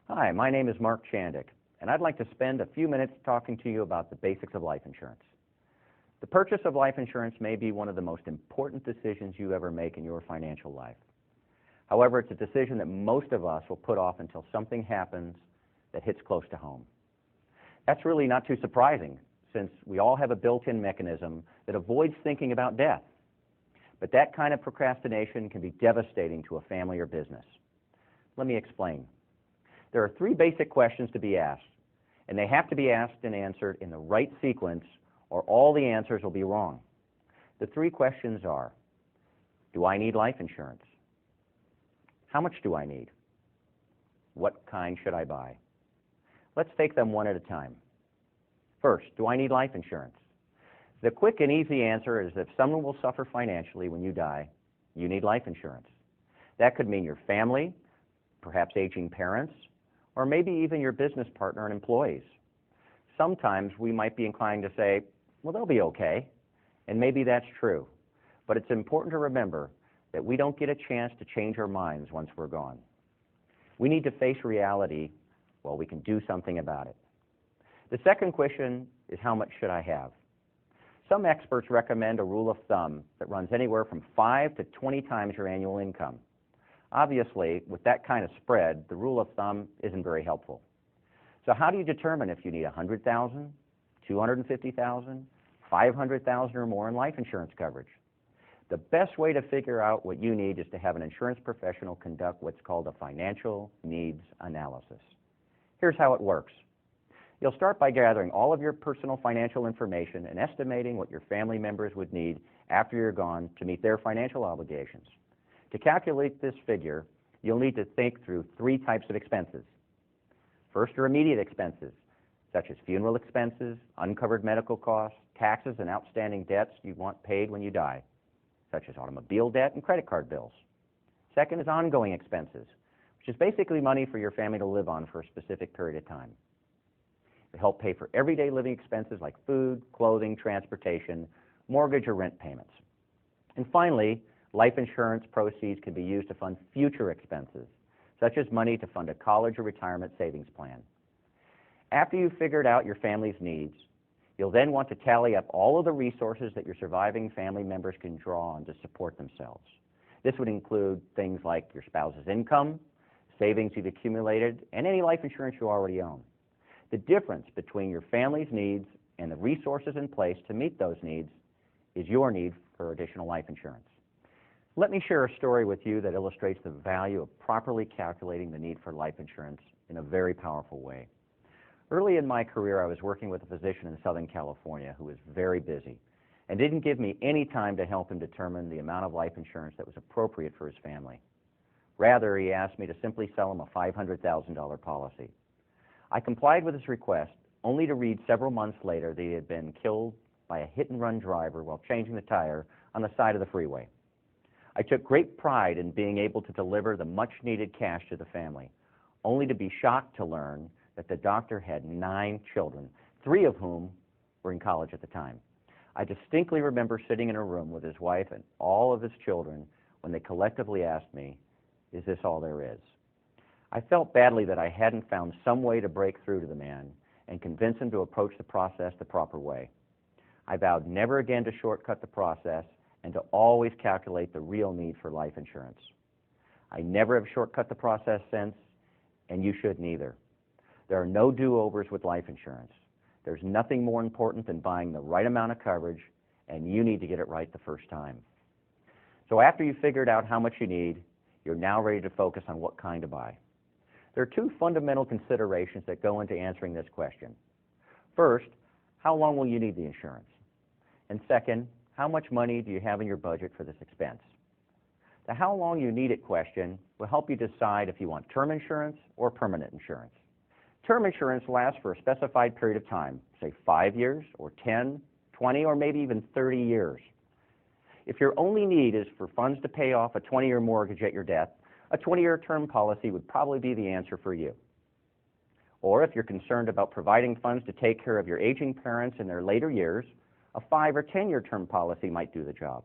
Hi, my name is Mark Chandick, and I'd like to spend a few minutes talking to you about the basics of life insurance. The purchase of life insurance may be one of the most important decisions you ever make in your financial life. However, it's a decision that most of us will put off until something happens that hits close to home. That's really not too surprising, since we all have a built-in mechanism that avoids thinking about death. But that kind of procrastination can be devastating to a family or business. Let me explain. There are three basic questions to be asked, and they have to be asked and answered in the right sequence, or all the answers will be wrong. The three questions are: do I need life insurance? How much do I need? What kind should I buy? Let's take them one at a time. First, do I need life insurance? The quick and easy answer is if someone will suffer financially when you die, you need life insurance. That could mean your family, perhaps aging parents, or maybe even your business partner and employees. Sometimes we might be inclined to say, well, they'll be okay, and maybe that's true. But it's important to remember that we don't get a chance to change our minds once we're gone. We need to face reality while we can do something about it. The second question is, how much should I have? Some experts recommend a rule of thumb that runs anywhere from 5 to 20 times your annual income. Obviously, with that kind of spread, the rule of thumb isn't very helpful. So how do you determine if you need $100,000, $250,000, $500,000 or more in life insurance coverage? The best way to figure out what you need is to have an insurance professional conduct what's called a financial needs analysis. Here's how it works. You'll start by gathering all of your personal financial information and estimating what your family members would need after you're gone to meet their financial obligations. To calculate this figure, you'll need to think through three types of expenses. First are immediate expenses, such as funeral expenses, uncovered medical costs, taxes, and outstanding debts you want paid when you die, such as automobile debt and credit card bills. Second is ongoing expenses, which is basically money for your family to live on for a specific period of time. They help pay for everyday living expenses like food, clothing, transportation, mortgage, or rent payments. And finally, life insurance proceeds can be used to fund future expenses, such as money to fund a college or retirement savings plan. After you've figured out your family's needs, you'll then want to tally up all of the resources that your surviving family members can draw on to support themselves. This would include things like your spouse's income, savings you've accumulated, and any life insurance you already own. The difference between your family's needs and the resources in place to meet those needs is your need for additional life insurance. Let me share a story with you that illustrates the value of properly calculating the need for life insurance in a very powerful way. Early in my career, I was working with a physician in Southern California who was very busy and didn't give me any time to help him determine the amount of life insurance that was appropriate for his family. Rather, he asked me to simply sell him a $500,000 policy. I complied with his request, only to read several months later that he had been killed by a hit-and-run driver while changing the tire on the side of the freeway. I took great pride in being able to deliver the much-needed cash to the family, only to be shocked to learn that the doctor had 9 children, 3 of whom were in college at the time. I distinctly remember sitting in a room with his wife and all of his children when they collectively asked me, "Is this all there is?" I felt badly that I hadn't found some way to break through to the man and convince him to approach the process the proper way. I vowed never again to shortcut the process and to always calculate the real need for life insurance. I never have shortcut the process since, and you shouldn't either. There are no do-overs with life insurance. There's nothing more important than buying the right amount of coverage, and you need to get it right the first time. So after you've figured out how much you need, you're now ready to focus on what kind to buy. There are 2 fundamental considerations that go into answering this question. First, how long will you need the insurance? And second, how much money do you have in your budget for this expense? The how long you need it question will help you decide if you want term insurance or permanent insurance. Term insurance lasts for a specified period of time, say 5 years or 10, 20, or maybe even 30 years. If your only need is for funds to pay off a 20-year mortgage at your death, a 20-year term policy would probably be the answer for you. Or if you're concerned about providing funds to take care of your aging parents in their later years, a 5 or 10-year term policy might do the job.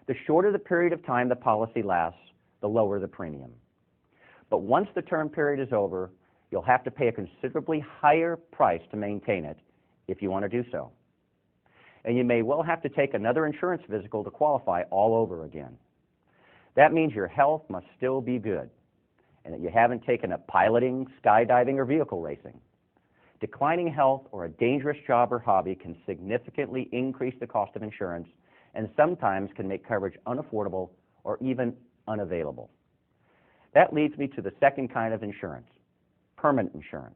The shorter the period of time the policy lasts, the lower the premium. But once the term period is over, you'll have to pay a considerably higher price to maintain it if you want to do so. And you may well have to take another insurance physical to qualify all over again. That means your health must still be good, and that you haven't taken up piloting, skydiving, or vehicle racing. Declining health or a dangerous job or hobby can significantly increase the cost of insurance and sometimes can make coverage unaffordable or even unavailable. That leads me to the second kind of insurance, permanent insurance.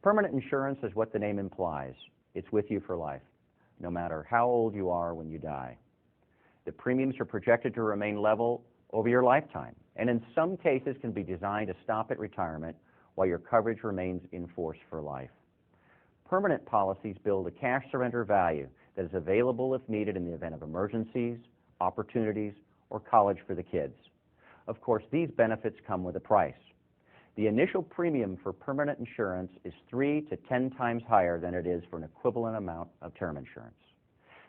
Permanent insurance is what the name implies. It's with you for life, no matter how old you are when you die. The premiums are projected to remain level over your lifetime, and in some cases can be designed to stop at retirement while your coverage remains in force for life. Permanent policies build a cash surrender value that is available if needed in the event of emergencies, opportunities, or college for the kids. Of course, these benefits come with a price. The initial premium for permanent insurance is 3 to 10 times higher than it is for an equivalent amount of term insurance.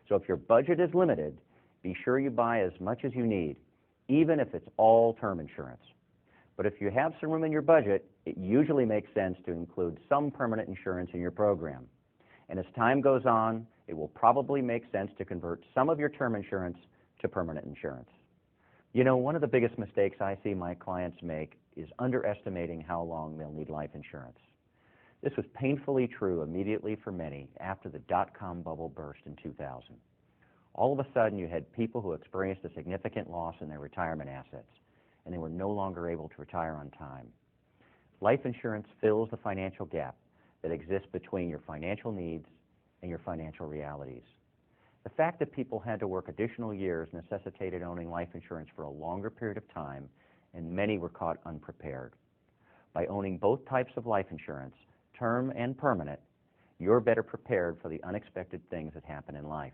So if your budget is limited, be sure you buy as much as you need, even if it's all term insurance. But if you have some room in your budget, it usually makes sense to include some permanent insurance in your program. And as time goes on, it will probably make sense to convert some of your term insurance to permanent insurance. You know, one of the biggest mistakes I see my clients make is underestimating how long they'll need life insurance. This was painfully true immediately for many after the dot-com bubble burst in 2000. All of a sudden, you had people who experienced a significant loss in their retirement assets, and they were no longer able to retire on time. Life insurance fills the financial gap that exists between your financial needs and your financial realities. The fact that people had to work additional years necessitated owning life insurance for a longer period of time, and many were caught unprepared. By owning both types of life insurance, term and permanent, you're better prepared for the unexpected things that happen in life.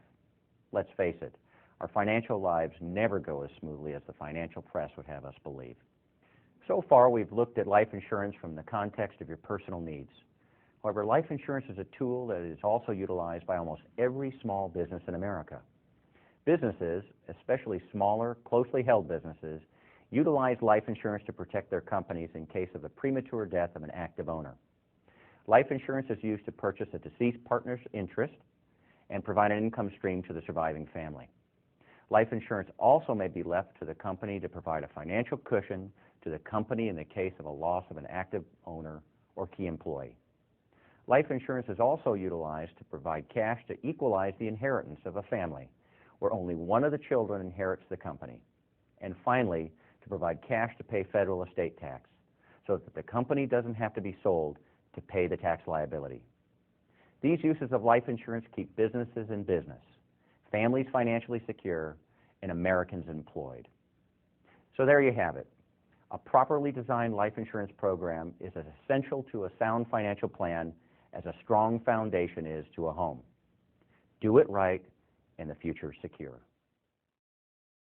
Let's face it, our financial lives never go as smoothly as the financial press would have us believe. So far, we've looked at life insurance from the context of your personal needs. However, life insurance is a tool that is also utilized by almost every small business in America. Businesses, especially smaller, closely held businesses, utilize life insurance to protect their companies in case of the premature death of an active owner. Life insurance is used to purchase a deceased partner's interest and provide an income stream to the surviving family. Life insurance also may be left to the company to provide a financial cushion to the company in the case of a loss of an active owner or key employee. Life insurance is also utilized to provide cash to equalize the inheritance of a family, where only one of the children inherits the company. And finally, to provide cash to pay federal estate tax, so that the company doesn't have to be sold to pay the tax liability. These uses of life insurance keep businesses in business, families financially secure, and Americans employed. So there you have it. A properly designed life insurance program is as essential to a sound financial plan as a strong foundation is to a home. Do it right, and the future is secure.